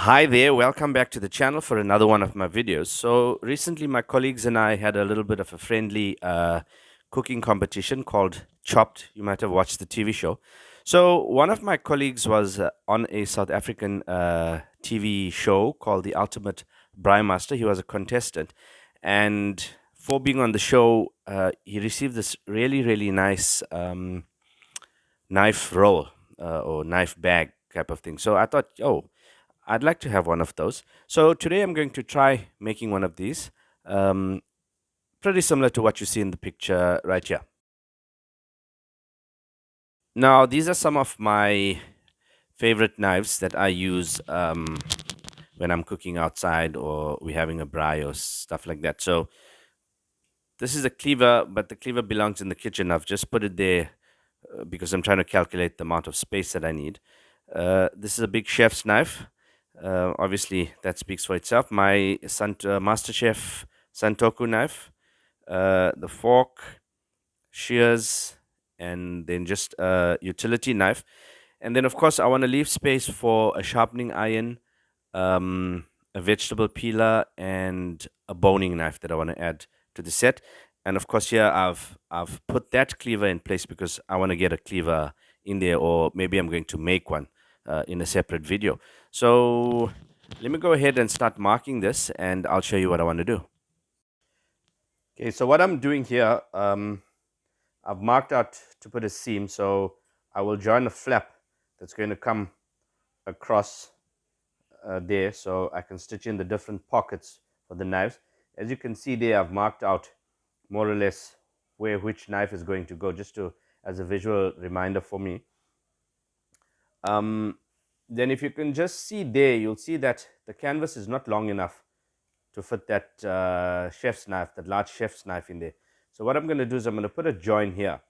Hi there, welcome back to the channel for another one of my videos. So recently my colleagues and I had a little bit of a friendly cooking competition called Chopped. You might have watched the TV show. So one of my colleagues was on a South African TV show called The Ultimate Braai Master. He was a contestant, and for being on the show, he received this really nice knife roll or knife bag type of thing. So I thought, oh, I'd like to have one of those. So today I'm going to try making one of these. Um, Pretty similar to what you see in the picture right here. Now, these are some of my favorite knives that I use when I'm cooking outside or we're having a braai or stuff like that. So this is a cleaver, but the cleaver belongs in the kitchen. I've just put it there because I'm trying to calculate the amount of space that I need. This is a big chef's knife. Obviously, that speaks for itself. My Master Chef Santoku knife, the fork, shears, and then just a utility knife. And then, of course, I want to leave space for a sharpening iron, a vegetable peeler, and a boning knife that I want to add to the set. And of course, here I've put that cleaver in place because I want to get a cleaver in there, or maybe I'm going to make one in a separate video. So let me go ahead and start marking this, and I'll show you what I want to do. Okay, so what I'm doing here, I've marked out to put a seam, so I will join a flap that's going to come across there, so I can stitch in the different pockets for the knives. As you can see there, I've marked out more or less where which knife is going to go, just to as a visual reminder for me. Then if you can just see there, you'll see that the canvas is not long enough to fit that chef's knife, that large chef's knife in there. So what I'm going to do is I'm going to put a join here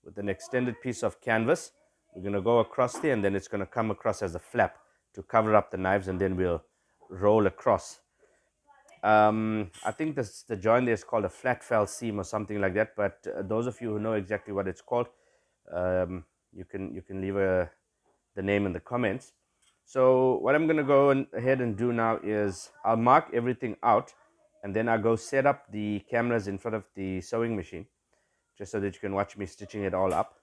with an extended piece of canvas. We're going to go across there, and then it's going to come across as a flap to cover up the knives, and then we'll roll across. I think the join there is called a flat fell seam or something like that, but those of you who know exactly what it's called, you can leave the name in the comments. So what I'm going to go ahead and do now is I'll mark everything out, and then I'll go set up the cameras in front of the sewing machine, just so that you can watch me stitching it all up.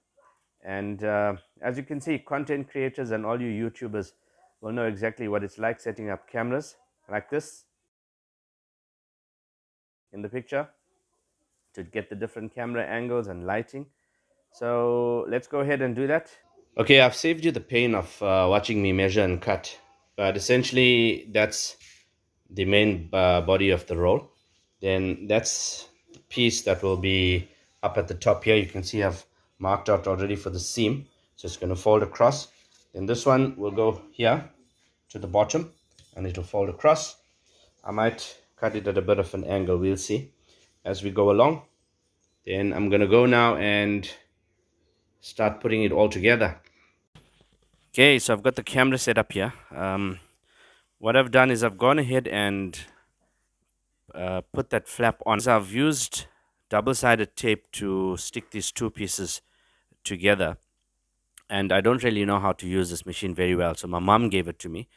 And as you can see, content creators and all you YouTubers will know exactly what it's like setting up cameras like this in the picture to get the different camera angles and lighting. So let's go ahead and do that. Okay, I've saved you the pain of watching me measure and cut, but essentially that's the main body of the roll. Then that's the piece that will be up at the top here. You can see I've marked out already for the seam, so it's going to fold across. Then this one will go here to the bottom, and it will fold across. I might cut it at a bit of an angle, we'll see as we go along. Then I'm going to go now and start putting it all together. Okay, so I've got the camera set up here. What I've done is I've gone ahead and put that flap on. So I've used double-sided tape to stick these two pieces together, and I don't really know how to use this machine very well, so my mom gave it to me.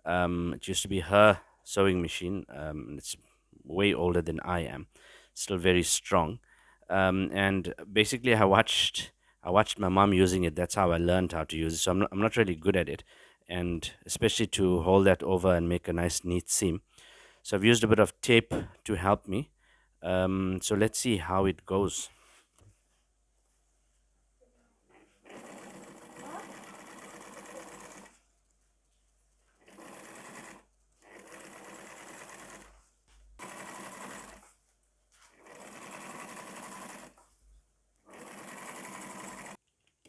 It used to be her sewing machine. It's way older than I am, still very strong. And basically, I watched my mom using it. That's how I learned how to use it. So I'm not really good at it, and especially to hold that over and make a nice neat seam. So I've used a bit of tape to help me. So let's see how it goes.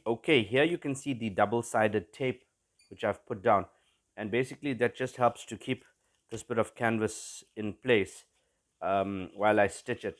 Okay, here you can see the double-sided tape which I've put down, and basically that just helps to keep this bit of canvas in place while I stitch it.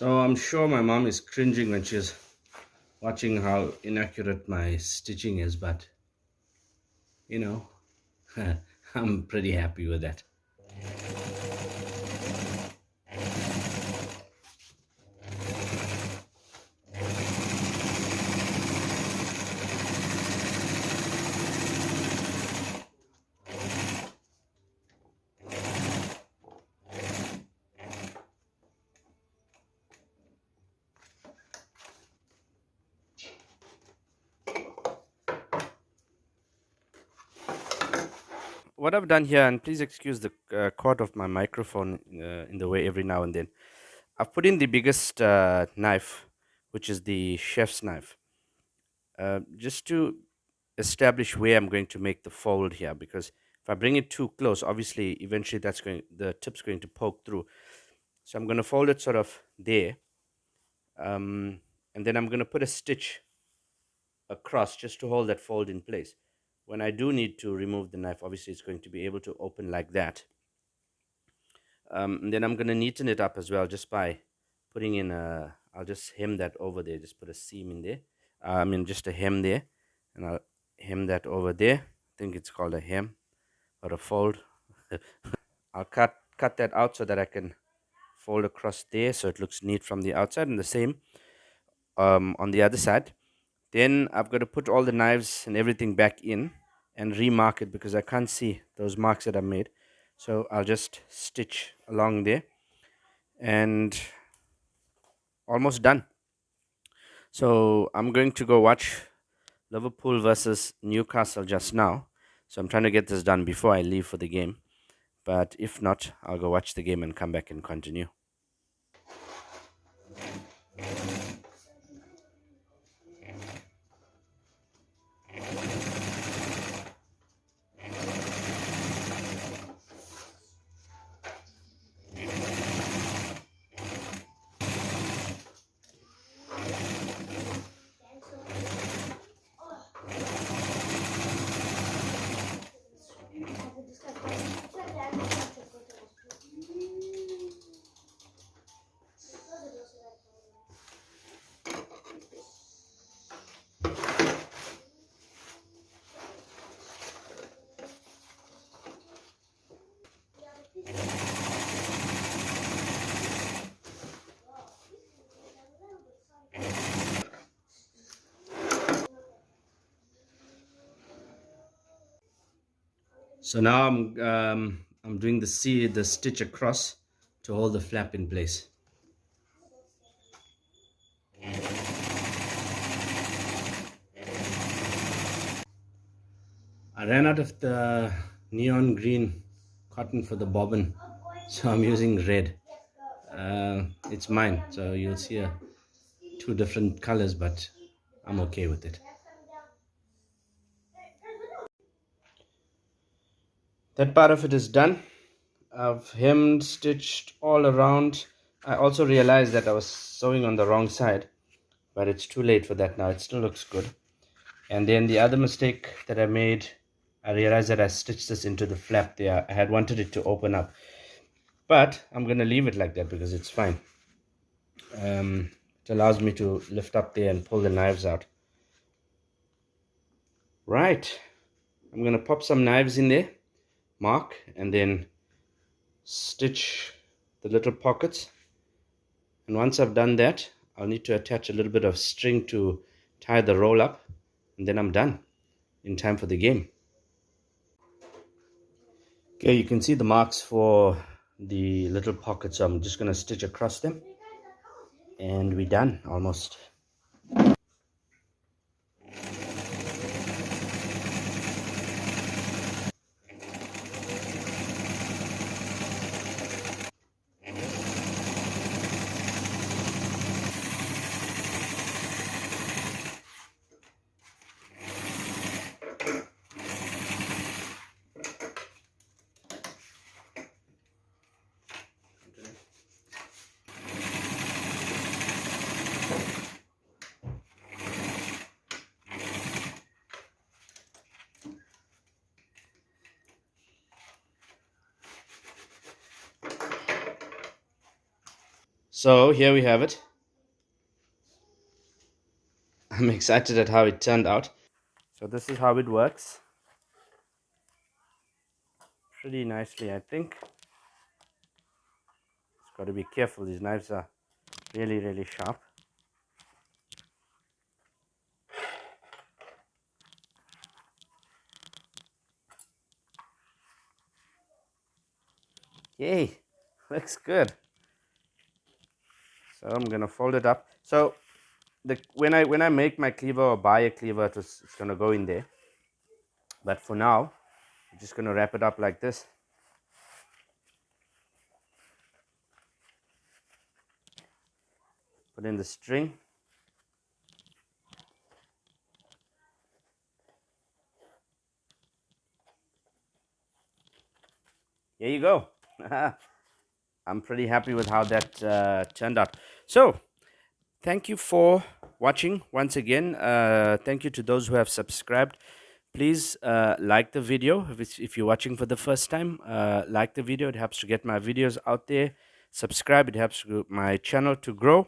So I'm sure my mom is cringing when she's watching how inaccurate my stitching is, but you know, I'm pretty happy with that. What I've done here, and please excuse the cord of my microphone in the way every now and then. I've put in the biggest knife, which is the chef's knife, just to establish where I'm going to make the fold here. Because if I bring it too close, obviously, eventually the tip's going to poke through. So I'm going to fold it sort of there, and then I'm going to put a stitch across just to hold that fold in place. When I do need to remove the knife, obviously it's going to be able to open like that. And then I'm going to neaten it up as well just by putting in I'll just hem that over there, just put a seam in there. Just a hem there, and I'll hem that over there. I think it's called a hem or a fold. I'll cut that out so that I can fold across there so it looks neat from the outside, and the same on the other side. Then I've got to put all the knives and everything back in and remark it because I can't see those marks that I made. So I'll just stitch along there, and almost done. So I'm going to go watch Liverpool versus Newcastle just now. So I'm trying to get this done before I leave for the game. But if not, I'll go watch the game and come back and continue. So now I'm doing the stitch across to hold the flap in place. I ran out of the neon green cotton for the bobbin, so I'm using red. It's mine, so you'll see two different colors, but I'm okay with it. That part of it is done. I've hemmed, stitched all around. I also realized that I was sewing on the wrong side, but it's too late for that now. It still looks good. And then the other mistake that I made, I realized that I stitched this into the flap there. I had wanted it to open up, but I'm going to leave it like that because it's fine. It allows me to lift up there and pull the knives out. Right, I'm going to pop some knives in there, mark, and then stitch the little pockets. And once I've done that, I'll need to attach a little bit of string to tie the roll up, and then I'm done in time for the game. Okay, you can see the marks for the little pockets, so I'm just going to stitch across them, and we're done almost. So here we have it. I'm excited at how it turned out. So this is how it works. Pretty nicely, I think. It's got to be careful. These knives are really, really sharp. Yay, looks good. So I'm gonna fold it up. So when I make my cleaver or buy a cleaver, it's gonna go in there. But for now, I'm just gonna wrap it up like this. Put in the string. Here you go. I'm pretty happy with how that turned out. So thank you for watching once again. Thank you to those who have subscribed. Please like the video if you're watching for the first time. Like the video, it helps to get my videos out there. Subscribe, it helps my channel to grow.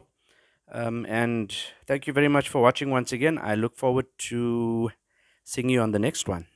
And thank you very much for watching once again. I look forward to seeing you on the next one.